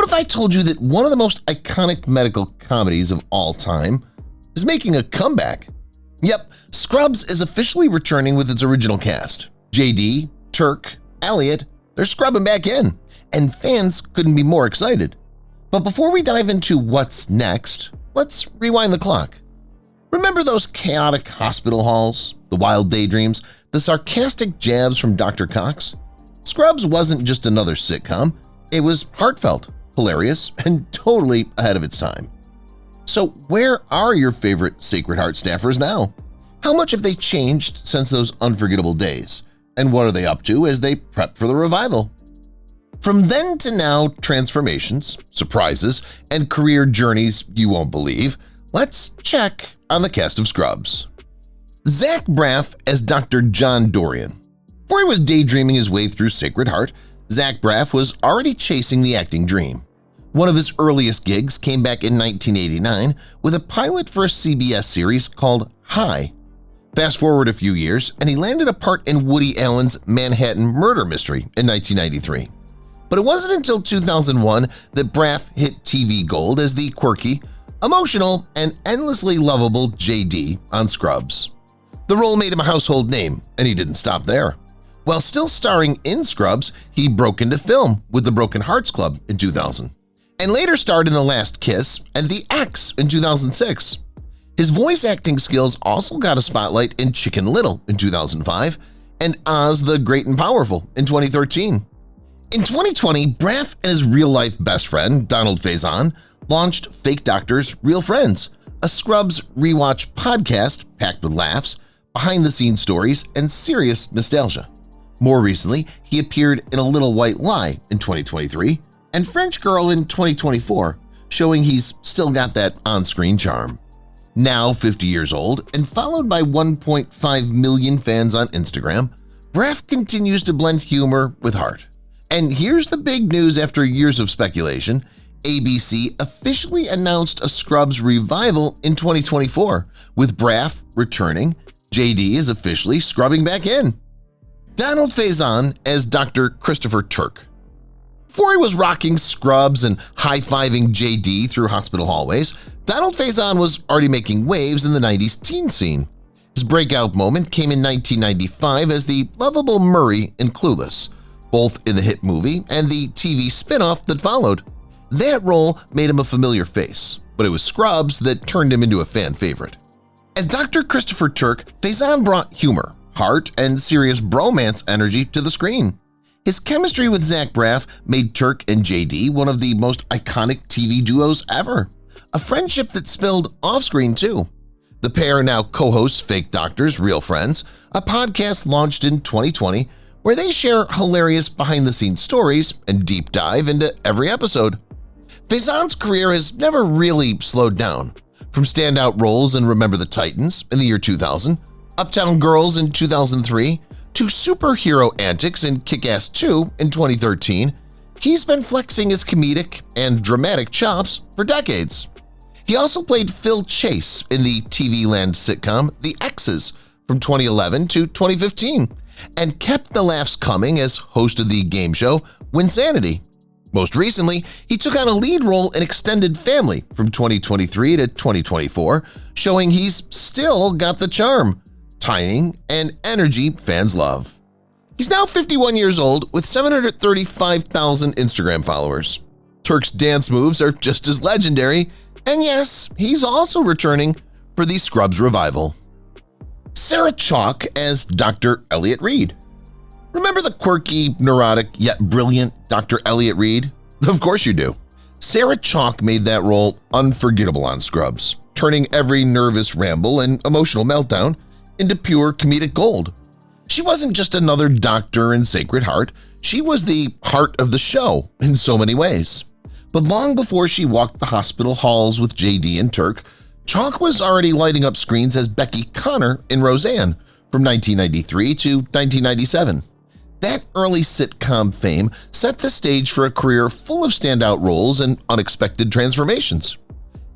if I told you that one of the most iconic medical comedies of all time is making a comeback? Yep, Scrubs is officially returning with its original cast. JD, Turk, Elliot, they're scrubbing back in, and fans couldn't be more excited. But before we dive into what's next, let's rewind the clock. Remember those chaotic hospital halls, the wild daydreams, the sarcastic jabs from Dr. Cox? Scrubs wasn't just another sitcom, it was heartfelt, hilarious, and totally ahead of its time. So where are your favorite Sacred Heart staffers now? How much have they changed since those unforgettable days? And what are they up to as they prep for the revival? From then to now, transformations, surprises, and career journeys you won't believe, let's check on the cast of Scrubs. Zach Braff as Dr. John Dorian. Before he was daydreaming his way through Sacred Heart, Zach Braff was already chasing the acting dream. One of his earliest gigs came back in 1989 with a pilot for a CBS series called High. Fast forward a few years, and he landed a part in Woody Allen's Manhattan Murder Mystery in 1993. But it wasn't until 2001 that Braff hit TV gold as the quirky, emotional, and endlessly lovable JD on Scrubs. The role made him a household name, and he didn't stop there. While still starring in Scrubs, he broke into film with the Broken Hearts Club in 2000, and later starred in The Last Kiss and The X in 2006. His voice acting skills also got a spotlight in Chicken Little in 2005 and Oz the Great and Powerful in 2013. In 2020, Braff and his real-life best friend, Donald Faison, launched Fake Doctors, Real Friends, a Scrubs rewatch podcast packed with laughs, behind-the-scenes stories, and serious nostalgia. More recently, he appeared in A Little White Lie in 2023 and French Girl in 2024, showing he's still got that on-screen charm. Now 50 years old and followed by 1.5 million fans on Instagram, Braff continues to blend humor with heart. And here's the big news after years of speculation. ABC officially announced a Scrubs revival in 2024, with Braff returning. JD is officially scrubbing back in. Donald Faison as Dr. Christopher Turk. Before he was rocking Scrubs and high-fiving JD through hospital hallways, Donald Faison was already making waves in the 90s teen scene. His breakout moment came in 1995 as the lovable Murray in Clueless, both in the hit movie and the TV spin-off that followed. That role made him a familiar face, but it was Scrubs that turned him into a fan favorite. As Dr. Christopher Turk, Faison brought humor, heart, and serious bromance energy to the screen. His chemistry with Zach Braff made Turk and JD one of the most iconic TV duos ever, a friendship that spilled off-screen too. The pair now co-host Fake Doctors, Real Friends, a podcast launched in 2020 where they share hilarious behind-the-scenes stories and deep dive into every episode. Faison's career has never really slowed down. From standout roles in Remember the Titans in the year 2000, Uptown Girls in 2003, to superhero antics in Kick-Ass 2 in 2013, he's been flexing his comedic and dramatic chops for decades. He also played Phil Chase in the TV land sitcom The X's from 2011 to 2015 and kept the laughs coming as host of the game show Winsanity. Most recently, he took on a lead role in Extended Family from 2023 to 2024, showing he's still got the charm, timing, and energy fans love. He's now 51 years old with 735,000 Instagram followers. Turk's dance moves are just as legendary, and yes, he's also returning for the Scrubs revival. Sarah Chalke as Dr. Elliot Reed. Remember the quirky, neurotic, yet brilliant Dr. Elliot Reed? Of course you do. Sarah Chalke made that role unforgettable on Scrubs, turning every nervous ramble and emotional meltdown into pure comedic gold. She wasn't just another doctor in Sacred Heart, she was the heart of the show in so many ways. But long before she walked the hospital halls with JD and Turk, Chalke was already lighting up screens as Becky Connor in Roseanne from 1993 to 1997. That early sitcom fame set the stage for a career full of standout roles and unexpected transformations.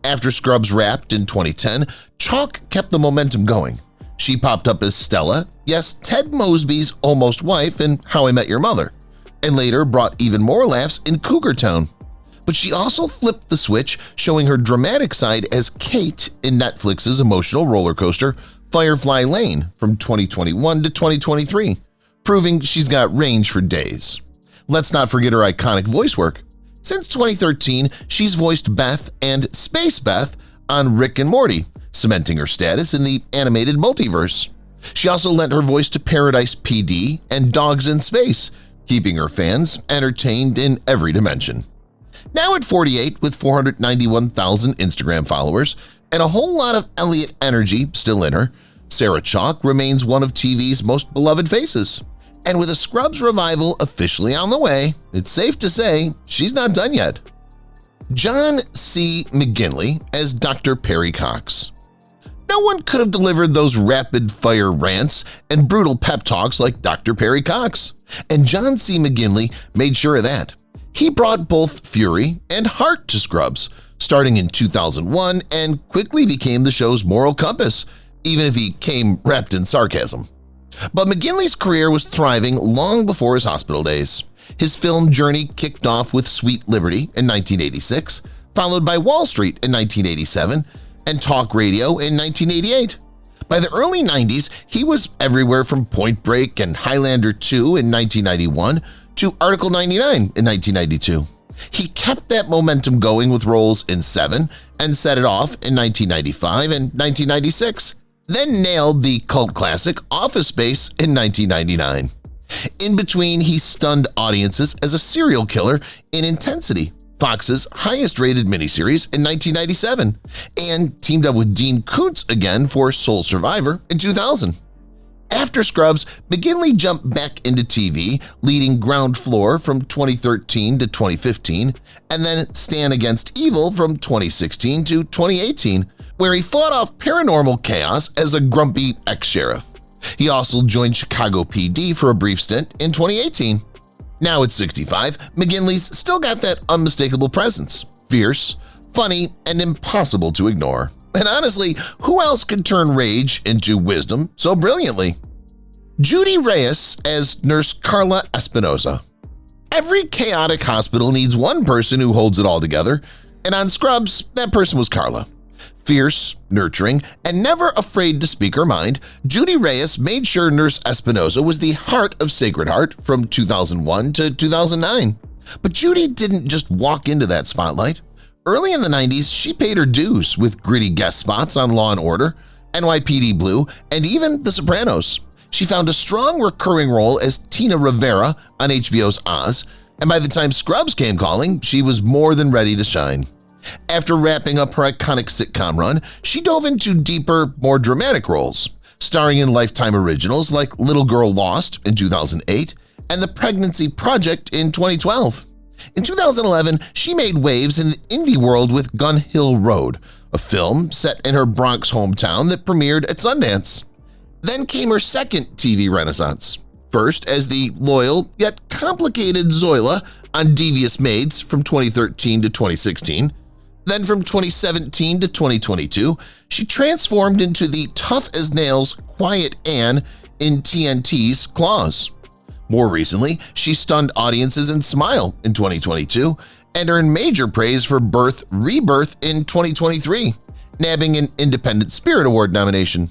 After Scrubs wrapped in 2010, Chalke kept the momentum going. She popped up as Stella, yes, Ted Mosby's almost wife in How I Met Your Mother, and later brought even more laughs in Cougar Town. but she also flipped the switch, showing her dramatic side as Kate in Netflix's emotional roller coaster Firefly Lane from 2021 to 2023, proving she's got range for days. Let's not forget her iconic voice work. Since 2013, she's voiced Beth and Space Beth on Rick and Morty, cementing her status in the animated multiverse. She also lent her voice to Paradise PD and Dogs in Space, keeping her fans entertained in every dimension. Now at 48 with 491,000 Instagram followers and a whole lot of Elliot energy still in her, Sarah Chalke remains one of TV's most beloved faces. And with a Scrubs revival officially on the way, it's safe to say she's not done yet. John C. McGinley as Dr. Perry Cox. No one could have delivered those rapid-fire rants and brutal pep talks like Dr. Perry Cox, and John C. McGinley made sure of that. He brought both fury and heart to Scrubs, starting in 2001 and quickly became the show's moral compass, even if he came wrapped in sarcasm. But McGinley's career was thriving long before his hospital days. His film journey kicked off with Sweet Liberty in 1986, followed by Wall Street in 1987, and Talk Radio in 1988. By the early 90s, he was everywhere from Point Break and Highlander 2 in 1991 to Article 99 in 1992. He kept that momentum going with roles in Seven and set it off in 1995 and 1996, then nailed the cult classic Office Space in 1999. In between, he stunned audiences as a serial killer in Intensity, Fox's highest-rated miniseries in 1997, and teamed up with Dean Koontz again for Soul Survivor in 2000. After Scrubs, McGinley jumped back into TV, leading Ground Floor from 2013 to 2015, and then Stand Against Evil from 2016 to 2018, where he fought off paranormal chaos as a grumpy ex-sheriff. He also joined Chicago PD for a brief stint in 2018. Now at 65, McGinley's still got that unmistakable presence, fierce, funny, and impossible to ignore. And honestly, who else could turn rage into wisdom so brilliantly? Judy Reyes as Nurse Carla Espinosa. Every chaotic hospital needs one person who holds it all together, and on Scrubs, that person was Carla. Fierce, nurturing, and never afraid to speak her mind, Judy Reyes made sure Nurse Espinosa was the heart of Sacred Heart from 2001 to 2009. But Judy didn't just walk into that spotlight. Early in the 90s, she paid her dues with gritty guest spots on Law & Order, NYPD Blue, and even The Sopranos. She found a strong recurring role as Tina Rivera on HBO's Oz, and by the time Scrubs came calling, she was more than ready to shine. After wrapping up her iconic sitcom run, she dove into deeper, more dramatic roles, starring in Lifetime originals like Little Girl Lost in 2008 and The Pregnancy Project in 2012. In 2011, she made waves in the indie world with Gun Hill Road, a film set in her Bronx hometown that premiered at Sundance. Then came her second TV renaissance, first as the loyal yet complicated Zoila on Devious Maids from 2013 to 2016. Then from 2017 to 2022, she transformed into the tough-as-nails Quiet Anne in TNT's Claws. More recently, she stunned audiences in Smile in 2022 and earned major praise for Rebirth in 2023, nabbing an Independent Spirit Award nomination.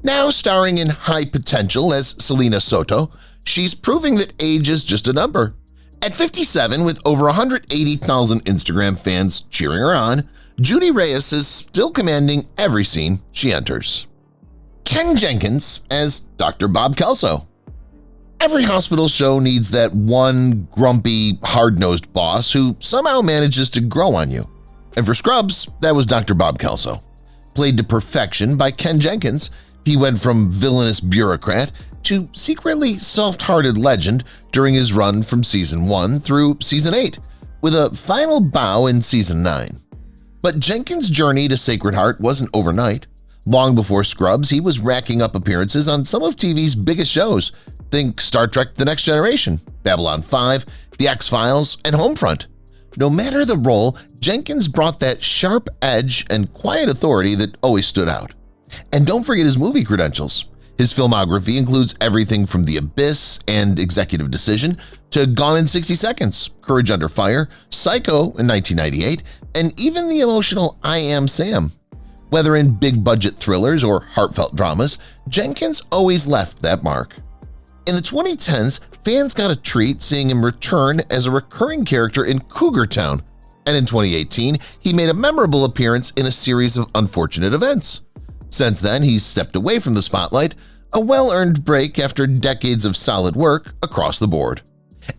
Now starring in High Potential as Selena Soto, she's proving that age is just a number. At 57, with over 180,000 Instagram fans cheering her on, Judy Reyes is still commanding every scene she enters. Ken Jenkins as Dr. Bob Kelso. Every hospital show needs that one grumpy, hard-nosed boss who somehow manages to grow on you. And for Scrubs, that was Dr. Bob Kelso. Played to perfection by Ken Jenkins, he went from villainous bureaucrat to secretly soft-hearted legend during his run from Season 1 through Season 8, with a final bow in Season 9. But Jenkins' journey to Sacred Heart wasn't overnight. Long before Scrubs, he was racking up appearances on some of TV's biggest shows. Think Star Trek The Next Generation, Babylon 5, The X-Files, and Homefront. No matter the role, Jenkins brought that sharp edge and quiet authority that always stood out. And don't forget his movie credentials. His filmography includes everything from The Abyss and Executive Decision to Gone in 60 Seconds, Courage Under Fire, Psycho in 1998, and even the emotional I Am Sam. Whether in big-budget thrillers or heartfelt dramas, Jenkins always left that mark. In the 2010s, fans got a treat seeing him return as a recurring character in Cougar Town, and in 2018, he made a memorable appearance in a series of unfortunate events. Since then, he's stepped away from the spotlight, a well-earned break after decades of solid work across the board.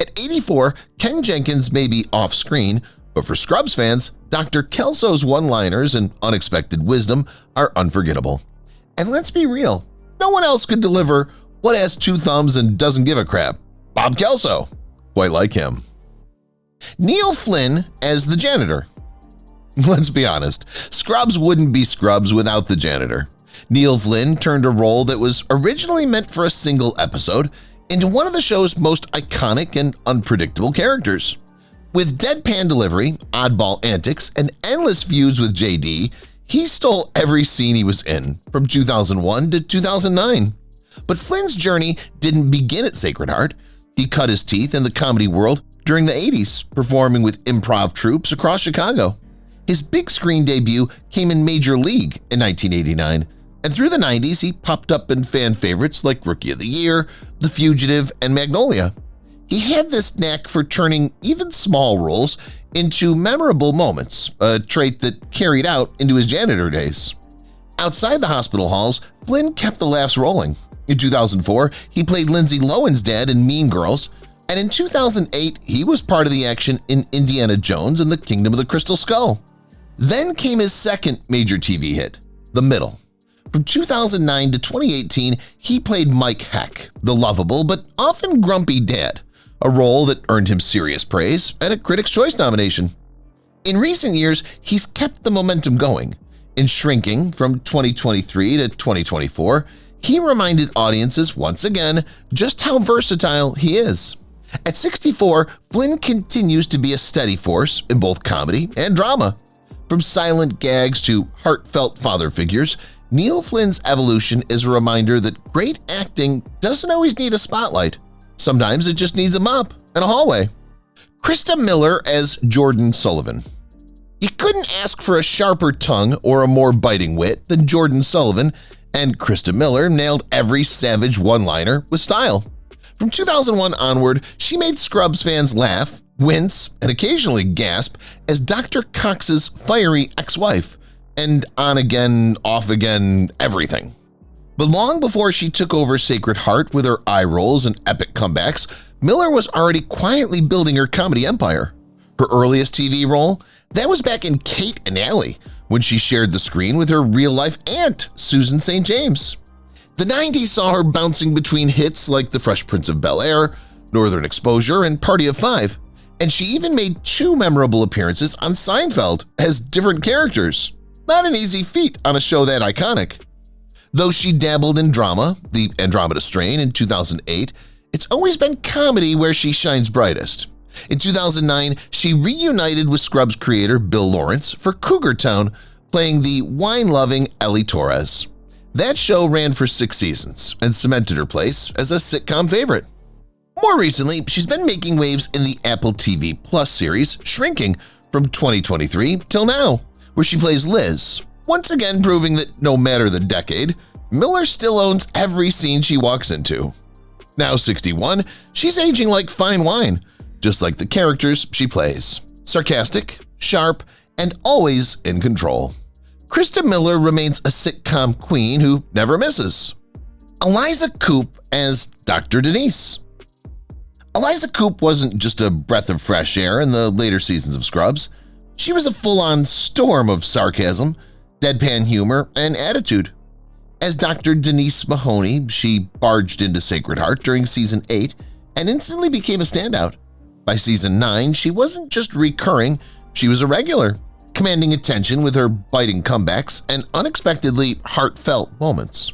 At 84, Ken Jenkins may be off-screen, but for Scrubs fans, Dr. Kelso's one-liners and unexpected wisdom are unforgettable. And let's be real, no one else could deliver what has two thumbs and doesn't give a crap. Bob Kelso. Quite like him. Neil Flynn as the janitor. Let's be honest, Scrubs wouldn't be Scrubs without the janitor. Neil Flynn turned a role that was originally meant for a single episode into one of the show's most iconic and unpredictable characters. With deadpan delivery, oddball antics, and endless feuds with JD, he stole every scene he was in from 2001 to 2009. But Flynn's journey didn't begin at Sacred Heart. He cut his teeth in the comedy world during the 80s, performing with improv troupes across Chicago. His big screen debut came in Major League in 1989, and through the 90s he popped up in fan favorites like Rookie of the Year, The Fugitive, and Magnolia. He had this knack for turning even small roles into memorable moments, a trait that carried out into his janitor days. Outside the hospital halls, Flynn kept the laughs rolling. In 2004, he played Lindsay Lohan's dad in Mean Girls, and in 2008, he was part of the action in Indiana Jones and the Kingdom of the Crystal Skull. Then came his second major TV hit, The Middle. From 2009 to 2018, he played Mike Heck, the lovable but often grumpy dad, a role that earned him serious praise and a Critics' Choice nomination. In recent years, he's kept the momentum going. In Shrinking from 2023 to 2024, he reminded audiences once again just how versatile he is. At 64, Flynn continues to be a steady force in both comedy and drama. From silent gags to heartfelt father figures, Neil Flynn's evolution is a reminder that great acting doesn't always need a spotlight. Sometimes it just needs a mop and a hallway. Krista Miller as Jordan Sullivan. You couldn't ask for a sharper tongue or a more biting wit than Jordan Sullivan, and Krista Miller nailed every savage one-liner with style. From 2001 onward, she made Scrubs fans laugh, wince, and occasionally gasp as Dr. Cox's fiery ex-wife, and on-again, off-again everything. But long before she took over Sacred Heart with her eye rolls and epic comebacks, Miller was already quietly building her comedy empire. Her earliest TV role? That was back in Kate and Allie, when she shared the screen with her real-life aunt, Susan St. James. The 90s saw her bouncing between hits like The Fresh Prince of Bel-Air, Northern Exposure, and Party of Five, and she even made 2 memorable appearances on Seinfeld as different characters. Not an easy feat on a show that iconic. Though she dabbled in drama, The Andromeda Strain in 2008, it's always been comedy where she shines brightest. In 2009, she reunited with Scrubs creator Bill Lawrence for Cougar Town, playing the wine-loving Ellie Torres. That show ran for 6 seasons and cemented her place as a sitcom favorite. More recently, she's been making waves in the Apple TV Plus series Shrinking from 2023 till now, where she plays Liz, once again proving that no matter the decade, Miller still owns every scene she walks into. Now 61, she's aging like fine wine, just like the characters she plays. Sarcastic, sharp, and always in control. Krista Miller remains a sitcom queen who never misses. Eliza Coupe as Dr. Denise. Eliza Coupe wasn't just a breath of fresh air in the later seasons of Scrubs. She was a full-on storm of sarcasm, deadpan humor, and attitude. As Dr. Denise Mahoney, she barged into Sacred Heart during Season 8 and instantly became a standout. By Season 9, she wasn't just recurring, she was a regular, commanding attention with her biting comebacks and unexpectedly heartfelt moments.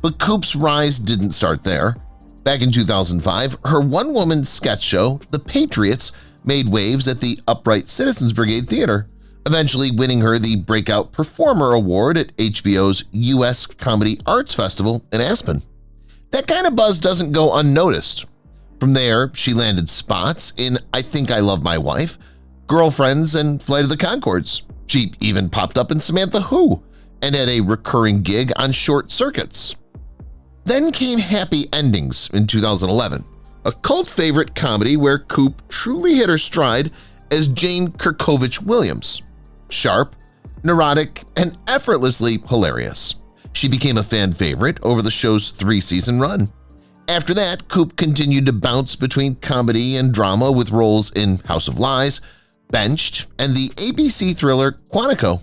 But Coupe's rise didn't start there. Back in 2005, her one-woman sketch show, The Patriots, made waves at the Upright Citizens Brigade Theater, eventually winning her the Breakout Performer Award at HBO's U.S. Comedy Arts Festival in Aspen. That kind of buzz doesn't go unnoticed. From there, she landed spots in I Think I Love My Wife, Girlfriends, and Flight of the Conchords. She even popped up in Samantha Who and had a recurring gig on Short Circuits. Then came Happy Endings in 2011, a cult favorite comedy where Coop truly hit her stride as Jane Kirkovich-Williams. Sharp, neurotic, and effortlessly hilarious. She became a fan favorite over the show's 3-season run. After that, Coop continued to bounce between comedy and drama with roles in House of Lies, Benched, and the ABC thriller Quantico.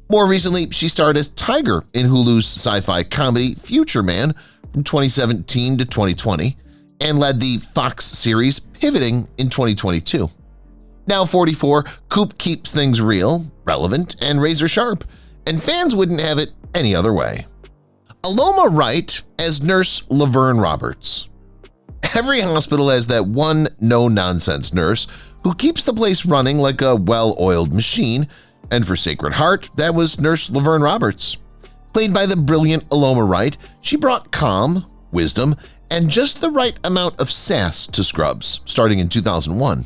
More recently, she starred as Tiger in Hulu's sci-fi comedy Future Man from 2017 to 2020 and led the Fox series Pivoting in 2022. Now 44, Coop keeps things real, relevant, and razor-sharp, and fans wouldn't have it any other way. Aloma Wright as Nurse Laverne Roberts. Every hospital has that one no-nonsense nurse who keeps the place running like a well-oiled machine, and for Sacred Heart, that was Nurse Laverne Roberts. Played by the brilliant Aloma Wright, she brought calm, wisdom, and just the right amount of sass to Scrubs, starting in 2001.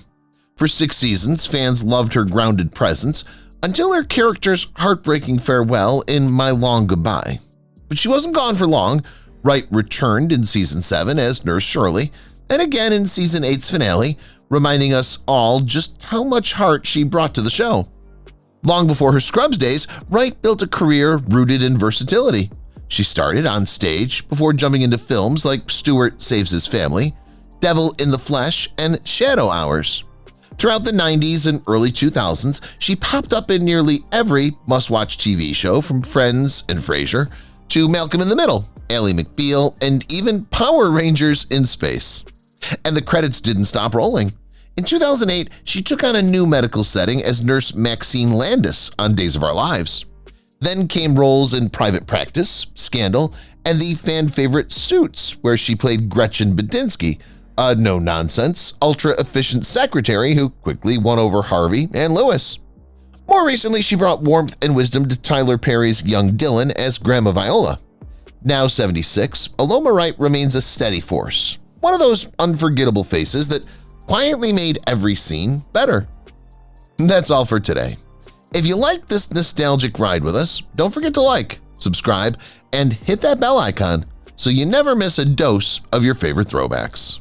For 6 seasons, fans loved her grounded presence until her character's heartbreaking farewell in My Long Goodbye. But she wasn't gone for long. Wright returned in Season 7 as Nurse Shirley, and again in Season 8's finale, reminding us all just how much heart she brought to the show. Long before her Scrubs days, Wright built a career rooted in versatility. She started on stage before jumping into films like Stewart Saves His Family, Devil in the Flesh, and Shadow Hours. Throughout the 90s and early 2000s, she popped up in nearly every must-watch TV show from Friends and Frasier to Malcolm in the Middle, Ally McBeal, and even Power Rangers in Space. And the credits didn't stop rolling. In 2008, she took on a new medical setting as Nurse Maxine Landis on Days of Our Lives. Then came roles in Private Practice, Scandal, and the fan-favorite Suits, where she played Gretchen Badinsky, a no-nonsense, ultra-efficient secretary who quickly won over Harvey and Lewis. More recently, she brought warmth and wisdom to Tyler Perry's young Dylan as Grandma Viola. Now 76, Aloma Wright remains a steady force, one of those unforgettable faces that quietly made every scene better. That's all for today. If you liked this nostalgic ride with us, don't forget to like, subscribe, and hit that bell icon so you never miss a dose of your favorite throwbacks.